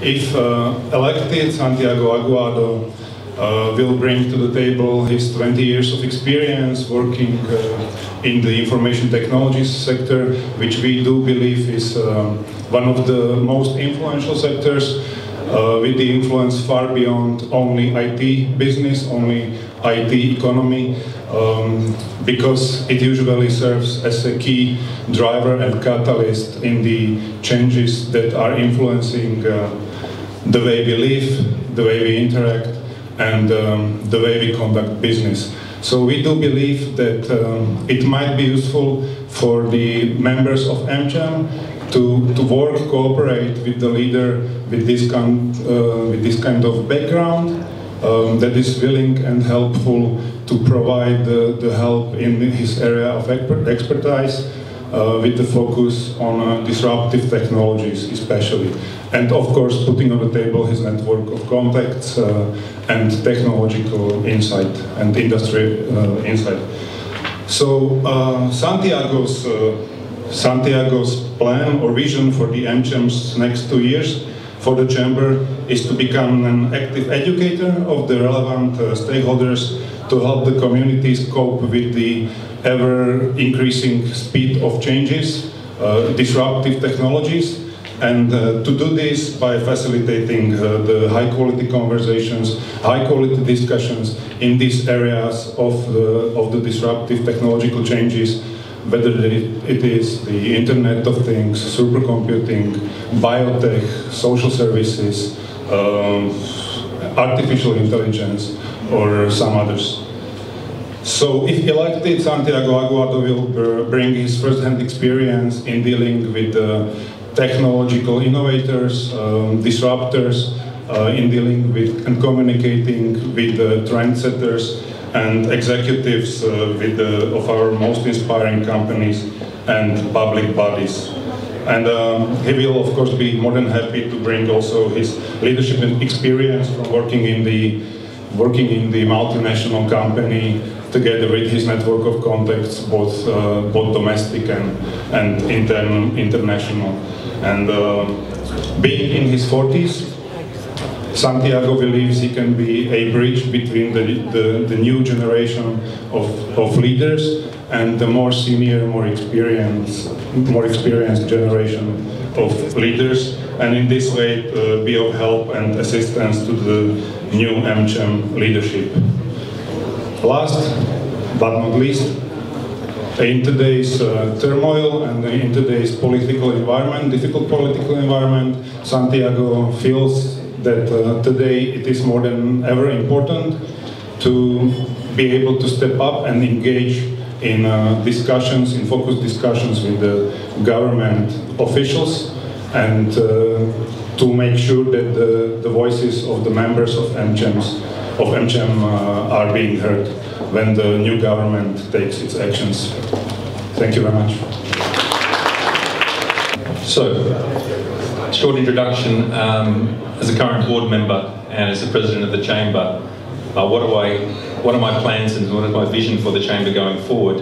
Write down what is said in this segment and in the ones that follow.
if elected, Santiago Aguado will bring to the table his 20 years of experience working in the information technologies sector, which we do believe is one of the most influential sectors, with the influence far beyond only IT business, only IT economy, because it usually serves as a key driver and catalyst in the changes that are influencing the way we live, the way we interact, and the way we conduct business. So we do believe that it might be useful for the members of AmCham to work, cooperate with the leader with this kind of background that is willing and helpful to provide the help in his area of expertise, with the focus on disruptive technologies especially. And of course putting on the table his network of contacts and technological insight and industry insight. So Santiago's plan or vision for the AmCham's next 2 years for the Chamber is to become an active educator of the relevant stakeholders to help the communities cope with the ever-increasing speed of changes, disruptive technologies, and to do this by facilitating the high-quality conversations, high-quality discussions in these areas of the disruptive technological changes, whether it is the Internet of Things, supercomputing, biotech, social services, artificial intelligence, or some others. So if elected, Santiago Aguado will bring his first-hand experience in dealing with technological innovators, disruptors, in dealing with and communicating with trendsetters and executives of our most inspiring companies and public bodies. And he will, of course, be more than happy to bring also his leadership experience from working in the multinational company, together with his network of contacts, both domestic and international. And being in his 40s, Santiago believes he can be a bridge between the new generation of leaders and the more senior, more experienced generation of leaders, and in this way be of help and assistance to the new AmCham leadership. Last but not least, in today's turmoil and in today's political environment, difficult political environment, Santiago feels that today it is more than ever important to be able to step up and engage in discussions, in focused discussions with the government officials, and to make sure that the voices of the members of AmCham are being heard when the new government takes its actions. Thank you very much. So, short introduction. As a current board member and as the president of the Chamber, what are my plans and what is my vision for the Chamber going forward?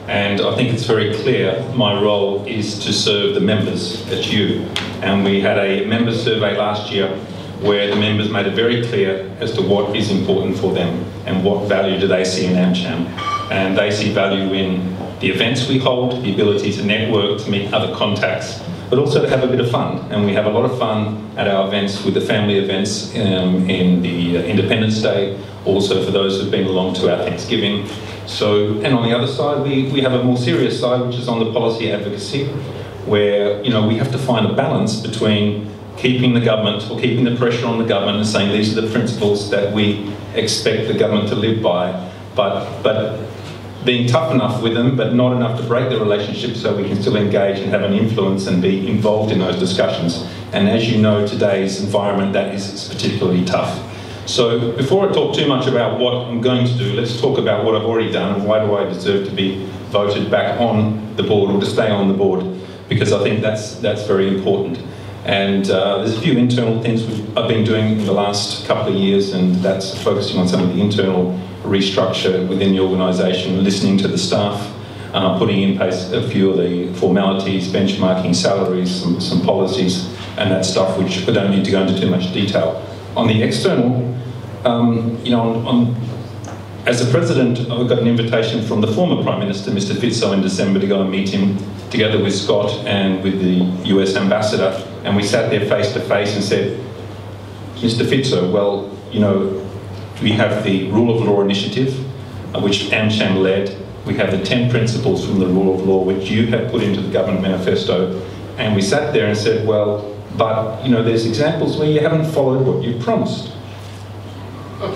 And I think it's very clear my role is to serve the members, that's you. And we had a member survey last year where the members made it very clear as to what is important for them and what value do they see in AmCham. And they see value in the events we hold, the ability to network, to meet other contacts, but also to have a bit of fun. And we have a lot of fun at our events with the family events in the Independence Day, also for those who've been along to our Thanksgiving. So, and on the other side, we have a more serious side, which is on the policy advocacy, where, you know, we have to find a balance between keeping the government, or keeping the pressure on the government and saying these are the principles that we expect the government to live by, but being tough enough with them, but not enough to break the relationship so we can still engage and have an influence and be involved in those discussions. And as you know, today's environment, that is particularly tough. So before I talk too much about what I'm going to do, let's talk about what I've already done and why do I deserve to be voted back on the board or to stay on the board, because I think that's very important. And there's a few internal things I've been doing in the last couple of years, and that's focusing on some of the internal restructure within the organisation, listening to the staff, putting in place a few of the formalities, benchmarking salaries, some policies, and that stuff, which I don't need to go into too much detail. On the external, you know, as a president, I got an invitation from the former Prime Minister, Mr. Fizzo, in December to go and meet him, together with Scott and with the US Ambassador, and we sat there face to face and said, Mr. Fizzo, well, you know, we have the Rule of Law Initiative, which AmCham led. We have the 10 principles from the Rule of Law, which you have put into the government manifesto, and we sat there and said, well, but, you know, there's examples where you haven't followed what you promised. We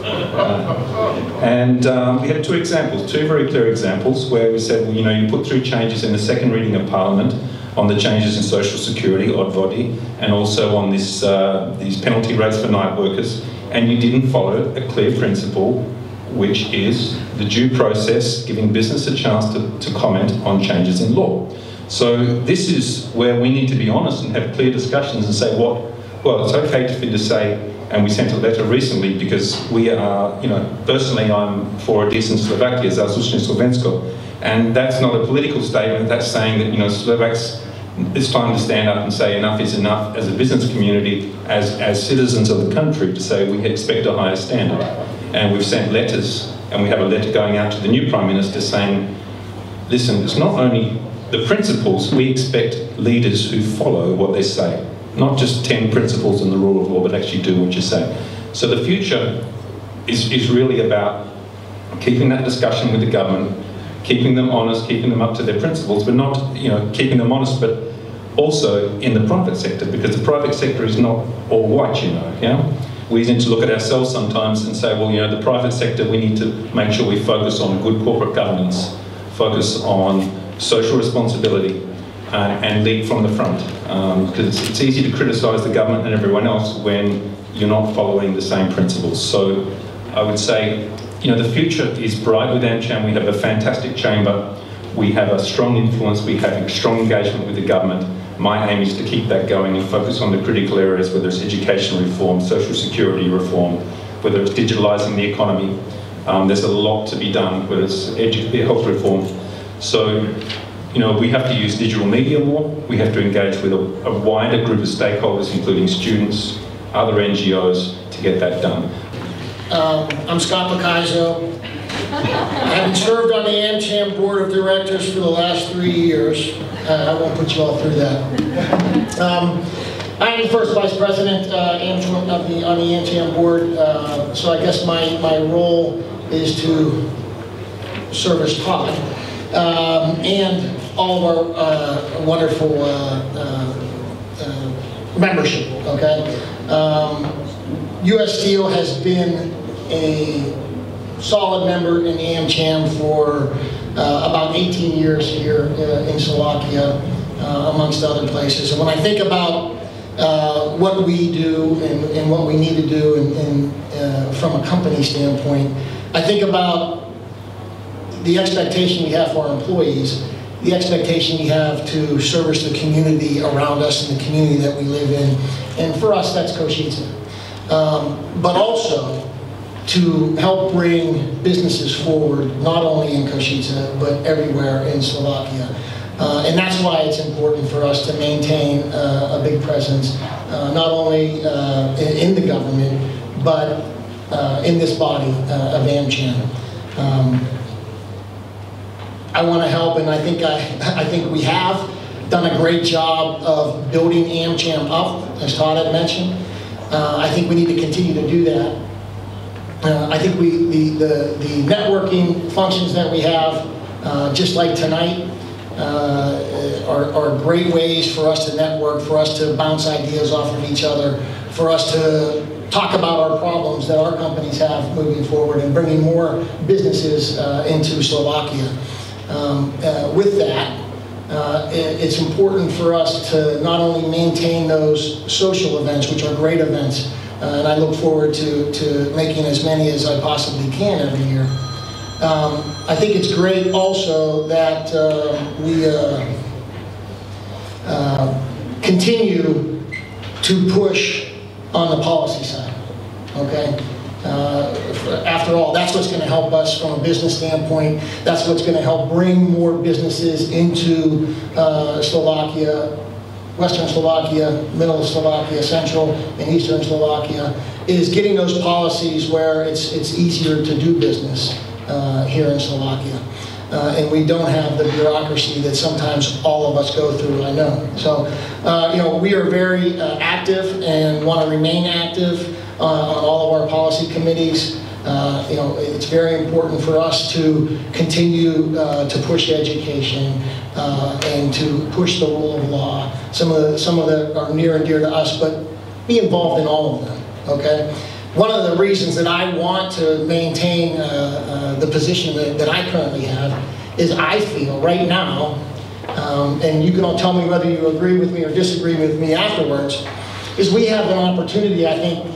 had two examples, two very clear examples, where we said, well, you know, you put through changes in the second reading of Parliament on the changes in social security, odd-body, and also on this, these penalty rates for night workers, and you didn't follow a clear principle, which is the due process, giving business a chance to comment on changes in law. So this is where we need to be honest and have clear discussions and say what, well, it's okay to say, and we sent a letter recently because we are, you know, personally I'm for a decent Slovakia, za slušné Slovensko, and that's not a political statement, that's saying that, you know, Slovaks, it's time to stand up and say enough is enough as a business community, as citizens of the country, to say we expect a higher standard. And we've sent letters, and we have a letter going out to the new Prime Minister saying, listen, it's not only the principles, we expect leaders who follow what they say. Not just 10 principles in the rule of law, but actually do what you say. So the future is really about keeping that discussion with the government, keeping them honest, keeping them up to their principles, but not, you know, keeping them honest, but also in the private sector, because the private sector is not all white, you know, yeah? We need to look at ourselves sometimes and say, well, you know, the private sector, we need to make sure we focus on good corporate governance, focus on social responsibility, and lead from the front. Because it's easy to criticise the government and everyone else when you're not following the same principles. So I would say, you know, the future is bright with AmCham. We have a fantastic chamber. We have a strong influence. We have strong engagement with the government. My aim is to keep that going and focus on the critical areas, whether it's education reform, social security reform, whether it's digitalising the economy. There's a lot to be done, whether it's health reform. So, you know, we have to use digital media more. We have to engage with a wider group of stakeholders, including students, other NGOs, to get that done. I'm Scott Picazzo. Having served on the AmCham board of directors for the last 3 years, I won't put you all through that. I am the first vice president on the AmCham board, so I guess my role is to service Todd and all of our wonderful membership. Okay, U.S. Steel has been a solid member in AmCham for about 18 years here in Slovakia, amongst other places. And when I think about what we do and what we need to do from a company standpoint, I think about the expectation we have for our employees, the expectation we have to service the community around us and the community that we live in. And for us, that's Košice. But also to help bring businesses forward, not only in Košice, but everywhere in Slovakia. And that's why it's important for us to maintain a big presence, not only in the government, but in this body of AmCham. I want to help, and I think we have done a great job of building AmCham up, as Todd had mentioned. I think we need to continue to do that. I think the networking functions that we have, just like tonight, are great ways for us to network, for us to bounce ideas off of each other, for us to talk about our problems that our companies have moving forward and bringing more businesses into Slovakia. With that, it's important for us to not only maintain those social events, which are great events, and I look forward to making as many as I possibly can every year. I think it's great also that we continue to push on the policy side, okay? After all, that's what's going to help us from a business standpoint. That's what's going to help bring more businesses into Slovakia, Western Slovakia, Middle Slovakia, Central and Eastern Slovakia, is getting those policies where it's easier to do business here in Slovakia. And we don't have the bureaucracy that sometimes all of us go through, I know. So, we are very active and want to remain active on all of our policy committees. It's very important for us to continue to push education and to push the rule of law. Some of the are near and dear to us, but be involved in all of them, okay? One of the reasons that I want to maintain the position that I currently have is I feel right now, and you can all tell me whether you agree with me or disagree with me afterwards, is we have an opportunity, I think,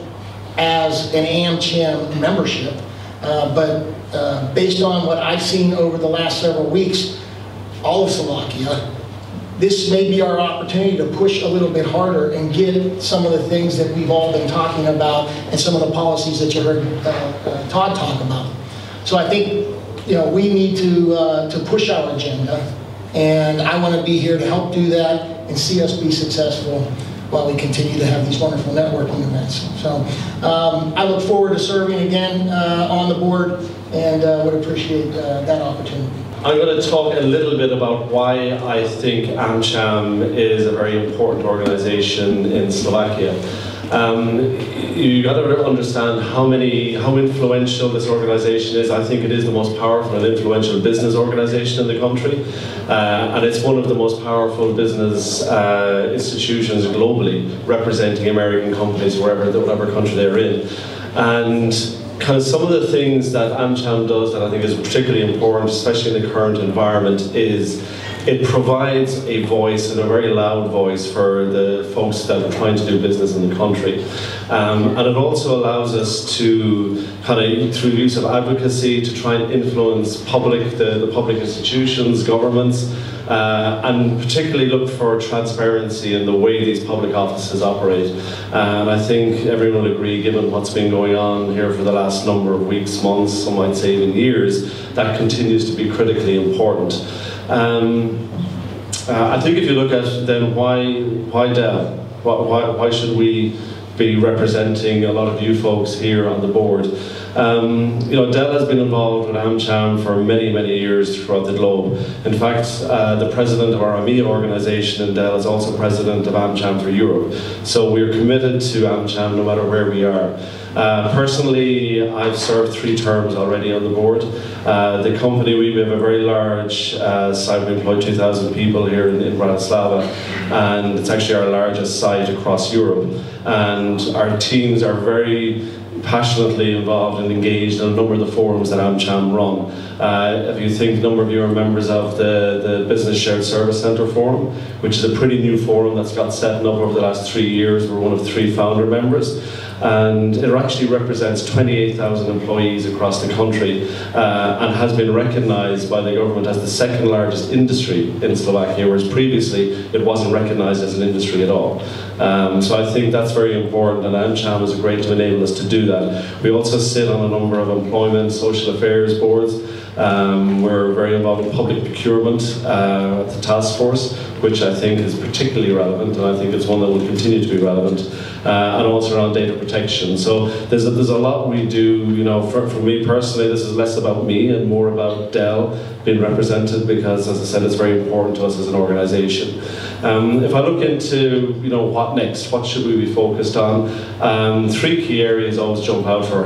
as an AmCham membership, but based on what I've seen over the last several weeks, all of Slovakia, this may be our opportunity to push a little bit harder and get some of the things that we've all been talking about and some of the policies that you heard Todd talk about. So I think we need to push our agenda, and I want to be here to help do that and see us be successful while we continue to have these wonderful networking events. So I look forward to serving again on the board and would appreciate that opportunity. I'm going to talk a little bit about why I think AmCham is a very important organization in Slovakia. You got to understand how influential this organization is. I think it is the most powerful and influential business organization in the country, and it's one of the most powerful business institutions globally, representing American companies whatever country they're in. And kind of some of the things that AmCham does that I think is particularly important, especially in the current environment, is it provides a voice, and a very loud voice, for the folks that are trying to do business in the country. And it also allows us to, kind of through use of advocacy, to try and influence the public institutions, governments, and particularly look for transparency in the way these public offices operate. And I think everyone will agree, given what's been going on here for the last number of weeks, months, some might say even years, that continues to be critically important. I think if you look at then why Dell? Why should we be representing a lot of you folks here on the board? Dell has been involved with AmCham for many, many years throughout the globe. In fact, the president of our EMEA organization in Dell is also president of AmCham for Europe. So we're committed to AmCham no matter where we are. Personally, I've served 3 terms already on the board. The company, we have a very large site. We employ 2,000 people here in Bratislava, and it's actually our largest site across Europe. And our teams are very passionately involved and engaged in a number of the forums that AmCham run. If you think, a number of you are members of the Business Shared Service Centre Forum, which is a pretty new forum that's got set up over the last 3 years. We're one of 3 founder members. And it actually represents 28,000 employees across the country, and has been recognised by the government as the 2nd largest industry in Slovakia, whereas previously it wasn't recognised as an industry at all. So I think that's very important, and AmCham is great to enable us to do that. We also sit on a number of employment, social affairs boards. We're very involved in public procurement at the task force, which I think is particularly relevant, and I think it's one that will continue to be relevant, and also around data protection. So there's a lot we do. For me personally, this is less about me and more about Dell being represented, because, as I said, it's very important to us as an organisation. If I look into what next, what should we be focused on? 3 key areas always jump out for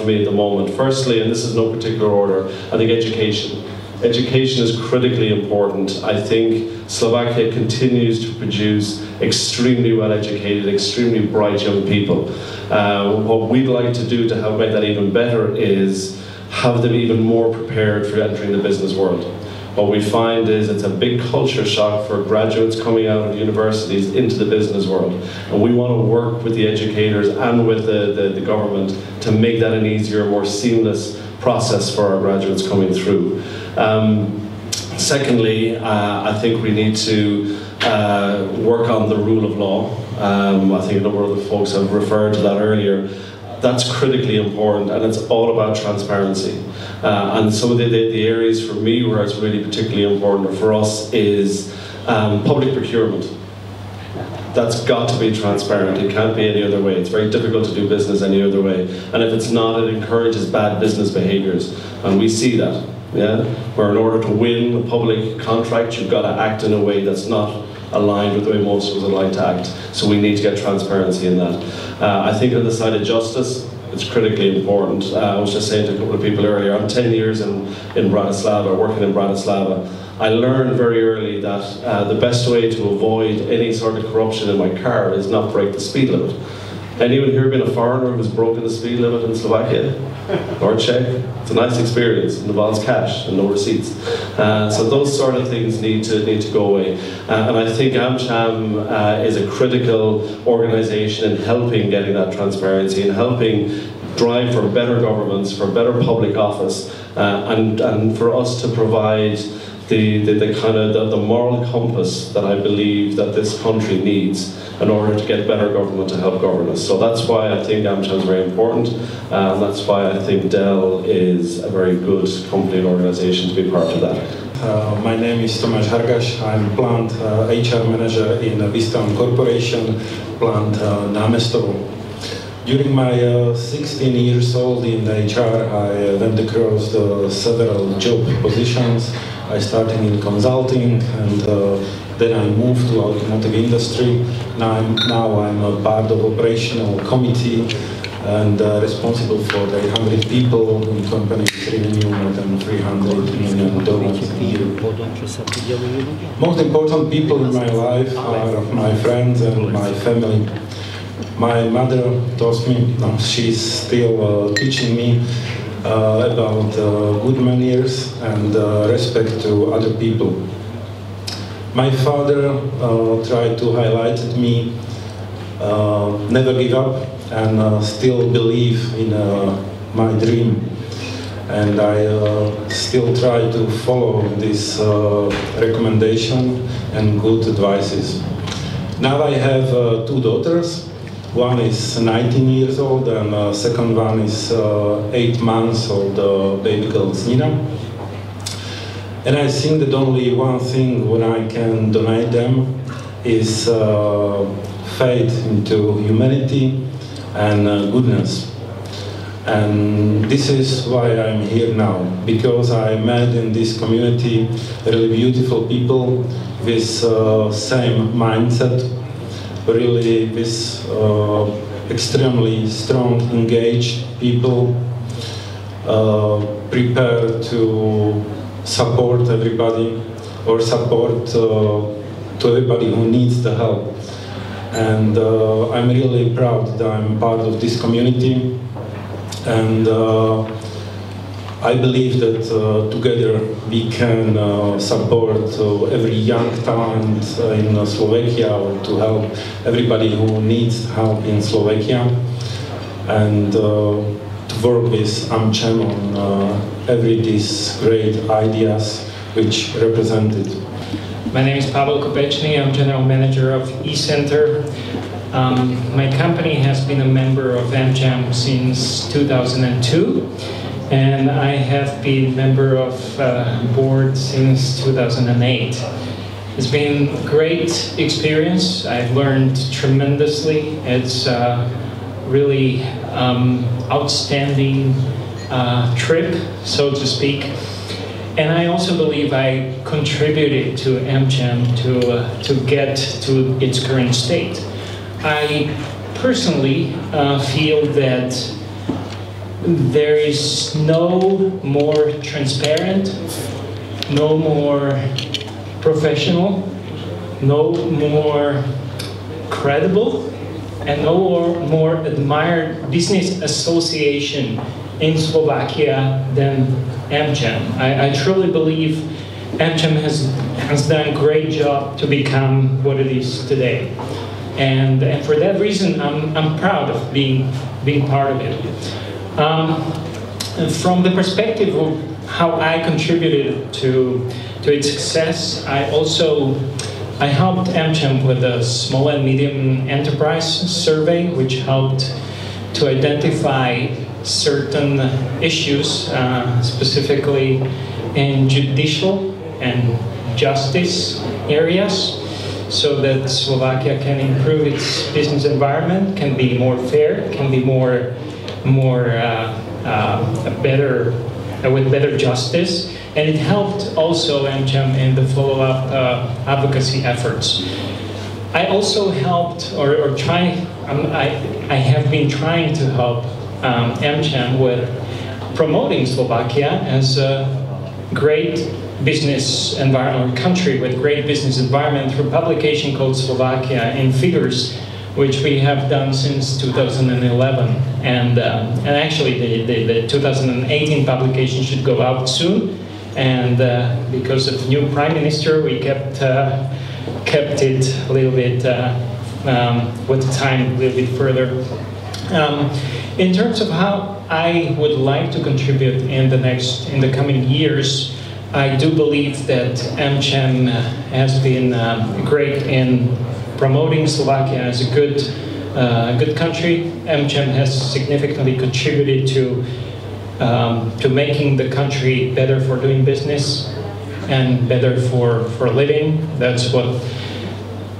me at the moment. Firstly, and this is no particular order, I think education. Education is critically important. I think Slovakia continues to produce extremely well-educated, extremely bright young people. What we'd like to do to help make that even better is have them even more prepared for entering the business world. What we find is it's a big culture shock for graduates coming out of universities into the business world. And we want to work with the educators and with the government to make that an easier, more seamless process for our graduates coming through. Secondly, I think we need to work on the rule of law. I think a number of the folks have referred to that earlier. That's critically important, and it's all about transparency. And some of the areas for me where it's really particularly important for us is public procurement. that's got to be transparent. It can't be any other way. It's very difficult to do business any other way. And if it's not, it encourages bad business behaviors. And we see that, yeah? Where in order to win a public contract, you've got to act in a way that's not aligned with the way most of us would like to act. So we need to get transparency in that. I think on the side of justice, it's critically important. I was just saying to a couple of people earlier, I'm 10 years in Bratislava, working in Bratislava. I learned very early that the best way to avoid any sort of corruption in my car is not break the speed limit. Anyone here been a foreigner who's broken the speed limit in Slovakia or Czech? It's a nice experience. It involves cash and no receipts. So those sort of things need to go away. And I think AmCham is a critical organisation in helping getting that transparency and helping drive for better governments, for better public office, and for us to provide the kind of the moral compass that I believe that this country needs in order to get better government to help govern us. So that's why I think AmCham is very important, and that's why I think Dell is a very good company and organisation to be part of that. My name is Tomáš Hargaš. I'm plant HR manager in Vistan Corporation, plant Námestovo. During my 16 years old in HR, I went across several job positions. I started in consulting, and then I moved to automotive industry. Now I'm a part of operational committee and responsible for 800 people in company revenue more than $300 million a year. Most important people in my life are my friends and my family. My mother taught me, she's still teaching me about good manners and respect to other people. My father tried to highlight to me, never give up and still believe in my dream. And I still try to follow this recommendation and good advices. Now I have two daughters. One is 19 years old and second one is 8 months old, baby girl Nina. And I think that only one thing when I can donate them is faith into humanity and goodness. And this is why I'm here now, because I met in this community really beautiful people with same mindset, really with extremely strong, engaged people, prepared to support everybody or support to everybody who needs the help. And I'm really proud that I'm part of this community, and I believe that together we can support every young talent in Slovakia, or to help everybody who needs help in Slovakia, and to work with AmCham on every these great ideas which represented. My name is Pavel Kopečný. I'm General Manager of eCenter. My company has been a member of AmCham since 2002, and I have been member of board since 2008. It's been a great experience. I've learned tremendously. It's really outstanding trip, so to speak. And I also believe I contributed to AmCham to get to its current state. I personally feel that there is no more transparent, no more professional, no more credible, and no more admired business association in Slovakia than AmCham. I truly believe AmCham has done a great job to become what it is today. And for that reason, I'm proud of being part of it. From the perspective of how I contributed to its success, I helped AmCham with a small and medium enterprise survey, which helped to identify certain issues, specifically in judicial and justice areas. so that Slovakia can improve its business environment, can be more fair, can be with better justice, and it helped also AmCham in the follow-up advocacy efforts. I also helped, I have been trying to help AmCham with promoting Slovakia as a great business environment, or country with great business environment, through a publication called Slovakia in Figures, which we have done since 2011. And actually the 2018 publication should go out soon. And because of the new Prime Minister, we kept it a little bit, with the time a little bit further. In terms of how I would like to contribute in the coming years, I do believe that AmCham has been great in promoting Slovakia as a good country. AmCham has significantly contributed to making the country better for doing business and better for living. That's what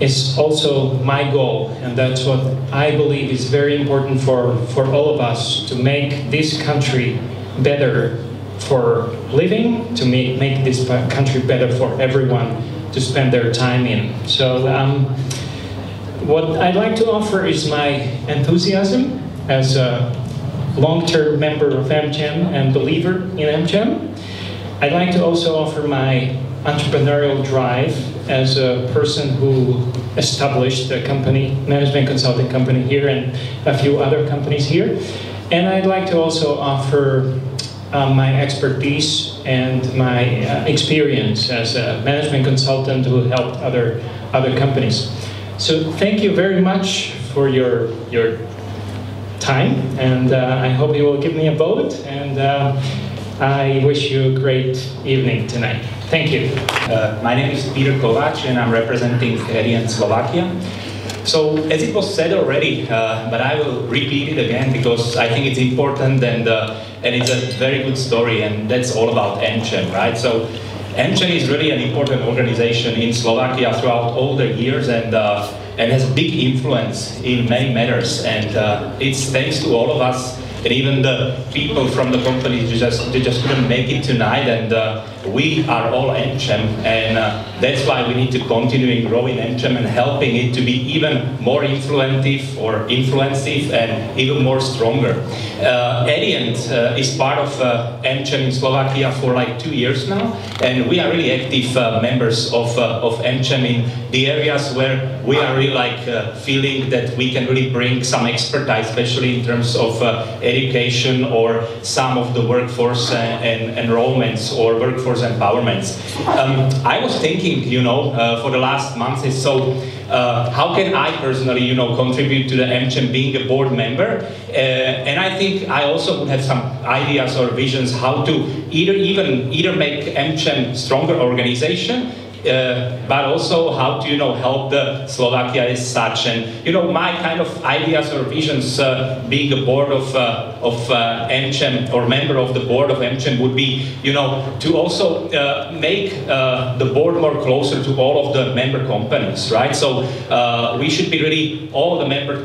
is also my goal, and that's what I believe is very important for all of us, to make this country better for living, to make this country better for everyone to spend their time in. So what I'd like to offer is my enthusiasm as a long-term member of AmCham and believer in AmCham. I'd like to also offer my entrepreneurial drive as a person who established a company, management consulting company here, and a few other companies here. And I'd like to also offer my expertise and my experience as a management consultant who helped other companies. So thank you very much for your time, and I hope you will give me a vote, and I wish you a great evening tonight. Thank you. My name is Peter Kovač, and I'm representing AdN Slovakia. So, as it was said already, but I will repeat it again because I think it's important, and it's a very good story, and that's all about AmCham, right? So, AmCham is really an important organization in Slovakia throughout all the years, and has a big influence in many matters, and it's thanks to all of us, and even the people from the company they just couldn't make it tonight, and we are all AmCham, and that's why we need to continue growing AmCham and helping it to be even more influentive and even more stronger. AdN is part of AmCham in Slovakia for like 2 years now, and we are really active members of AmCham in the areas where we are really feeling that we can really bring some expertise, especially in terms of education or some of the workforce and enrollments or workforce empowerments. I was thinking, for the last months, so how can I personally, contribute to the AmCham being a board member? And I think I also would have some ideas or visions how to either make AmCham stronger organization, but also how to help the Slovakia as such. And my kind of ideas or visions, being a board of AmCham or member of the board of AmCham, would be to also make the board more closer to all of the member companies, right? So we should be really, all the member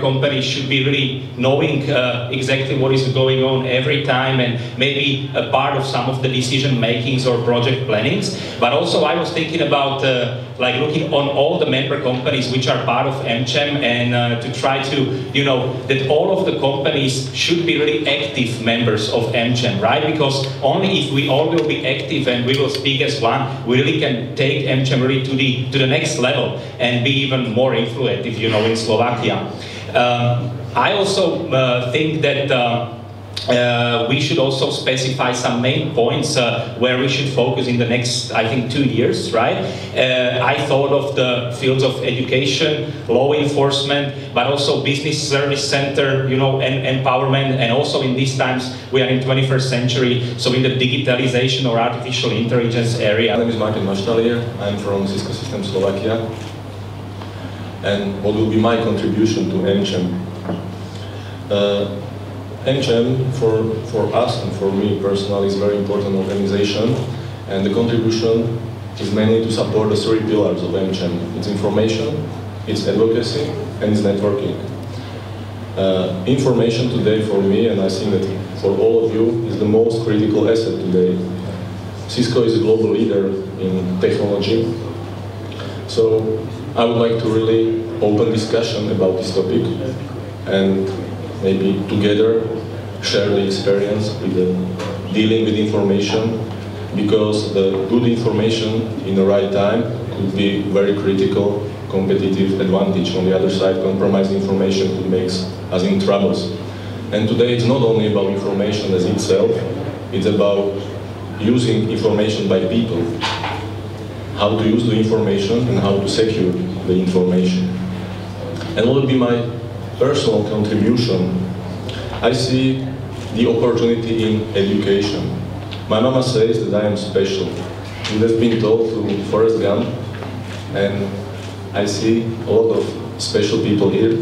companies should be really knowing exactly what is going on every time, and maybe a part of some of the decision makings or project plannings. But also I was thinking about looking on all the member companies which are part of AmCham, and to try to that all of the companies should be really active members of AmCham, right? Because only if we all will be active and we will speak as one, we really can take AmCham really to the next level and be even more influential, in Slovakia. I also think that we should also specify some main points where we should focus in the next, I think, 2 years, right? I thought of the fields of education, law enforcement, but also business service center, and empowerment, and also in these times we are in 21st century, so in the digitalization or artificial intelligence area. My name is Martin Maštalier. I'm from Cisco Systems Slovakia, and what will be my contribution to AmCham? AmCham, for us and for me personally, is a very important organization, and the contribution is mainly to support the three pillars of AmCham. It's information, it's advocacy, and it's networking. Information today for me, and I think that for all of you, is the most critical asset today. Cisco is a global leader in technology, so I would like to really open discussion about this topic and maybe together share the experience with dealing with information, because the good information in the right time could be very critical competitive advantage. On the other side, compromised information could make us in troubles. And today it's not only about information as itself, it's about using information by people. How to use the information and how to secure the information. And what will be my personal contribution? I see the opportunity in education. My mama says that I am special. It has been told to Forrest Gump, and I see a lot of special people here.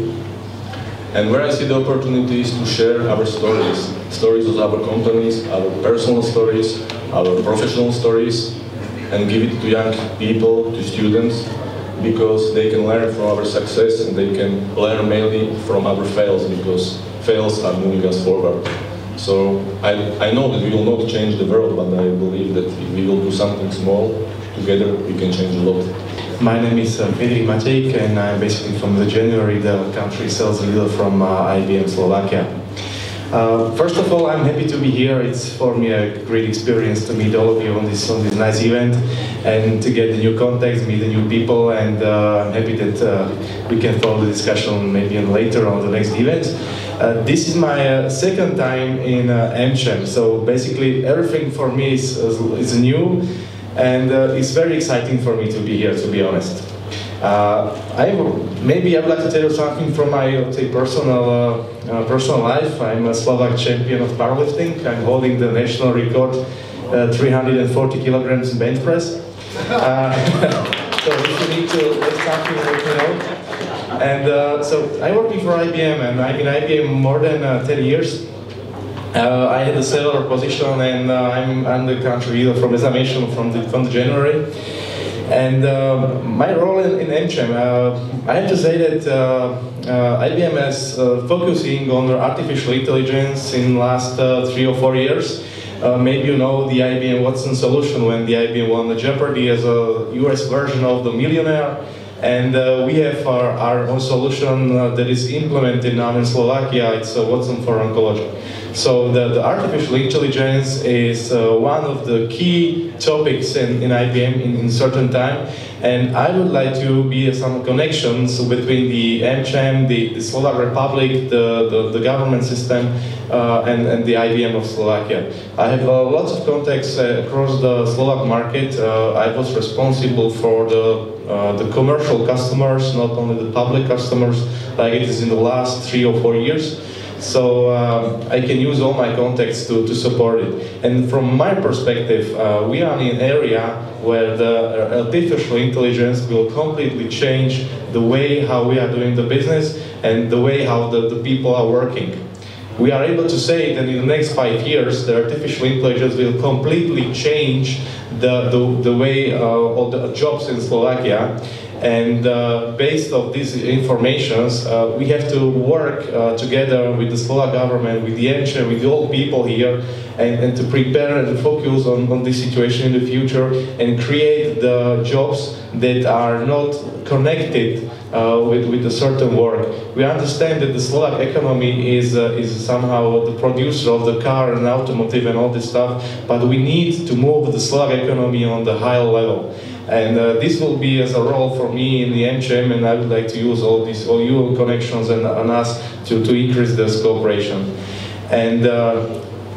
And where I see the opportunity is to share our stories. Stories of our companies, our personal stories, our professional stories, and give it to young people, to students, because they can learn from our success and they can learn mainly from our fails, because fails are moving us forward. So I know that we will not change the world, but I believe that if we will do something small, together we can change a lot. My name is Friedrich Matejk, and I'm basically from the January, the country sales leader from IBM Slovakia. First of all, I'm happy to be here. It's for me a great experience to meet all of you on this nice event and to get the new contacts, meet the new people, and I'm happy that we can follow the discussion maybe later on the next event. This is my second time in AmCham, so basically everything for me is new, and it's very exciting for me to be here, to be honest. Maybe I would like to tell you something from my personal life. I'm a Slovak champion of powerlifting. I'm holding the national record, 340 kilograms bench press. So if you need to lift something, let me know. And so I'm working for IBM, and I'm in IBM more than 10 years. I had a several position, and I'm the country leader from, as I mentioned, from the January. And my role in AmCham, I have to say that IBM is focusing on artificial intelligence in the last 3 or 4 years. Maybe you know the IBM Watson solution when the IBM won the Jeopardy as a US version of the Millionaire. And we have our own solution that is implemented now in Slovakia. It's Watson for Oncology. So the artificial intelligence is one of the key topics in IBM in certain time, and I would like to be some connections between the AmCham, the Slovak Republic, the government system, and the IBM of Slovakia. I have lots of contacts across the Slovak market. I was responsible for the commercial customers, not only the public customers, like it is in the last 3 or 4 years. So I can use all my contacts to support it. And from my perspective, we are in an area where the artificial intelligence will completely change the way how we are doing the business and the way how the people are working. We are able to say that in the next 5 years, the artificial intelligence will completely change the way of the jobs in Slovakia. And based on these informations, we have to work together with the Slovak government, with the AmCham, with the old people here, and to prepare and focus on this situation in the future and create the jobs that are not connected with a certain work. We understand that the Slovak economy is somehow the producer of the car and automotive and all this stuff, but we need to move the Slovak economy on the higher level. And this will be as a role for me in the AmCham, and I would like to use all your connections and us to increase this cooperation. And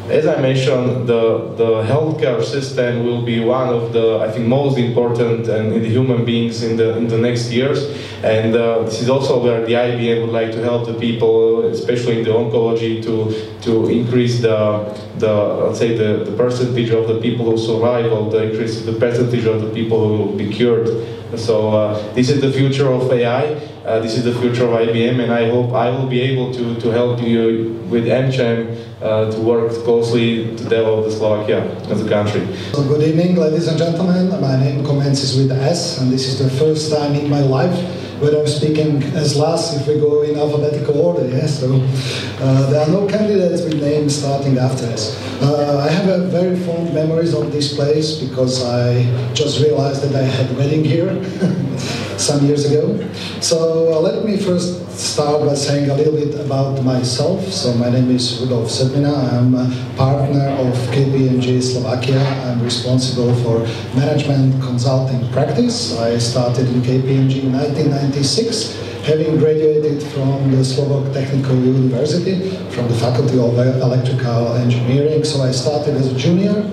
as I mentioned, the healthcare system will be one of the, I think, most important and in the human beings in the next years. And this is also where the IBM would like to help the people, especially in the oncology, to increase let's say the percentage of the people who survive, or to increase the percentage of the people who will be cured. So this is the future of AI, this is the future of IBM, and I hope I will be able to help you with AmCham to work closely to develop Slovakia as a country. So good evening, ladies and gentlemen. My name commences with S, and this is the first time in my life where I'm speaking as last if we go in alphabetical order. Yeah? So there are no candidates with names starting after S. I have a very fond memories of this place because I just realized that I had a wedding here some years ago. So let me first start by saying a little bit about myself. So my name is Rudolf Sedmina. I'm a partner of KPMG Slovakia. I'm responsible for management consulting practice. I started in KPMG in 1996, having graduated from the Slovak Technical University, from the Faculty of Electrical Engineering. So I started as a junior,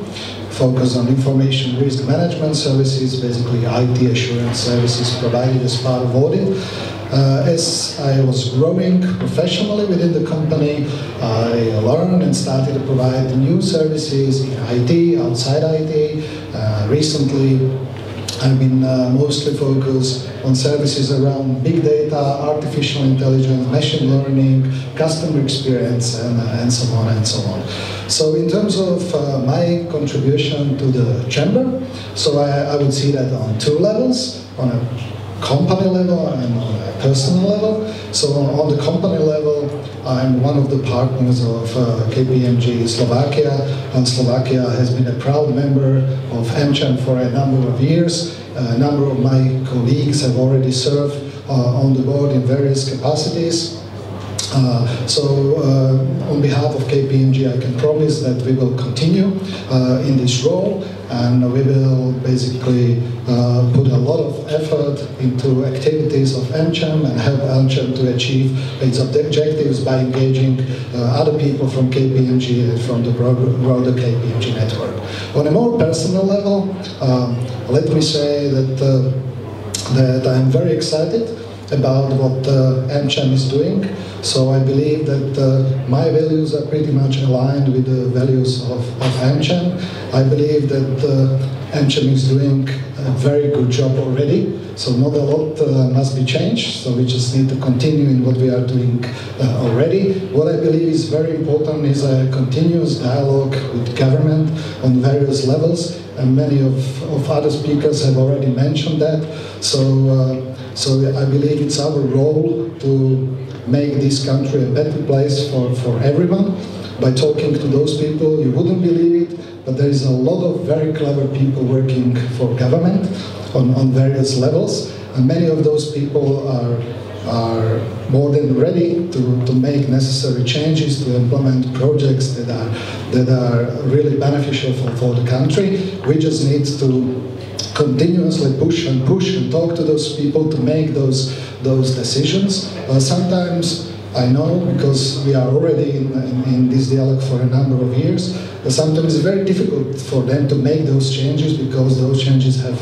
focus on information risk management services, basically IT assurance services provided as part of audit. As I was growing professionally within the company, I learned and started to provide new services in IT, outside IT. Recently, I've been mostly focused on services around big data, artificial intelligence, machine learning, customer experience, and so on and so on. So in terms of my contribution to the chamber, so I would see that on two levels, on a company level and on a personal level. So on the company level, I'm one of the partners of KPMG Slovakia, and Slovakia has been a proud member of AmCham for a number of years. A number of my colleagues have already served on the board in various capacities. On behalf of KPMG, I can promise that we will continue in this role, and we will basically put a lot of effort into activities of AmCham and help AmCham to achieve its objectives by engaging other people from KPMG and from the broader KPMG network. On a more personal level, let me say that I'm very excited about what AmCham is doing. So I believe that my values are pretty much aligned with the values of AmCham. I believe that AmCham is doing a very good job already. So not a lot must be changed. So we just need to continue in what we are doing already. What I believe is very important is a continuous dialogue with government on various levels. And many of other speakers have already mentioned that. So I believe it's our role to make this country a better place for everyone. By talking to those people, you wouldn't believe it, but there is a lot of very clever people working for government on various levels, and many of those people are more than ready to make necessary changes, to implement projects that are really beneficial for the country. We just need to continuously push and talk to those people to make those decisions. Sometimes I know, because we are already in this dialogue for a number of years, sometimes it's very difficult for them to make those changes, because those changes have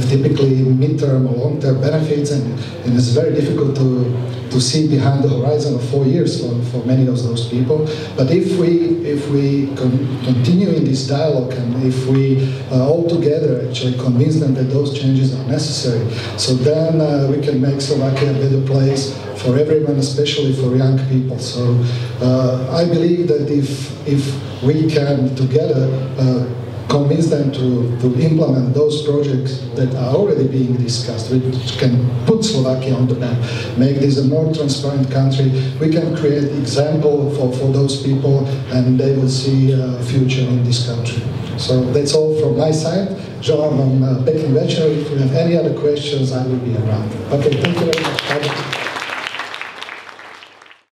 typically midterm or long-term benefits, and it's very difficult to see behind the horizon of 4 years for many of those people. But if we continue in this dialogue, and if we all together actually convince them that those changes are necessary, so then we can make Slovakia a better place for everyone, especially for young people. So I believe that if we can together convince them to implement those projects that are already being discussed, which can put Slovakia on the map, make this a more transparent country, we can create example for those people, and they will see a future in this country. So that's all from my side. Želám vám pekný večer. If you have any other questions, I will be around. Okay, thank you very much.